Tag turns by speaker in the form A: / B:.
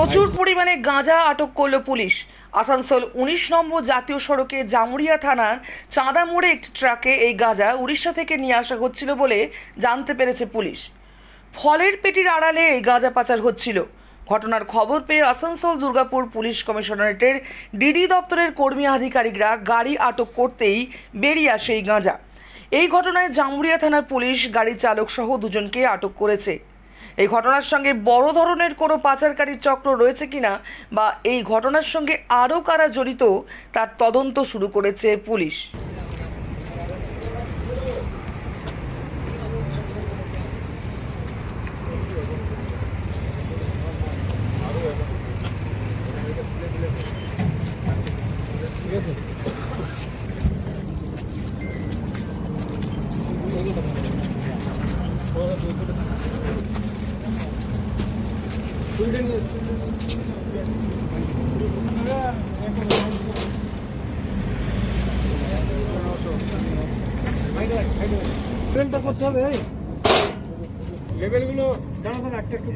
A: প্রচুর পরিমাণে গাঁজা আটক করল পুলিশ। আসানসোল 19 নম্বর জাতীয় সড়কে জামুরিয়া থানার চাঁদা মোড়ে একটি ট্রাকে এই গাঁজা উড়িষ্যা থেকে নিয়ে আসা হচ্ছিল বলে জানতে পেরেছে পুলিশ। ফলের পেটির আড়ালে এই গাঁজা পাচার হচ্ছিল। ঘটনার খবর পেয়ে আসানসোল দুর্গাপুর পুলিশ কমিশনারেটের ডিডি দপ্তরের কর্মী আধিকারিকরা গাড়ি আটক করতেই বেরিয়ে আসে এই গাঁজা। এই ঘটনায় জামুরিয়া থানার পুলিশ গাড়ি চালক সহ দুজনকে আটক করেছে। এই ঘটনার সঙ্গে বড় ধরনের কোনো পাচারকারী চক্র রয়েছে কিনা বা এই ঘটনার সঙ্গে আরও কারা জড়িত তার তদন্ত শুরু করেছে পুলিশ।
B: ট্রেনটা করতে হবে লেভেলগুলো জানা একটা একটু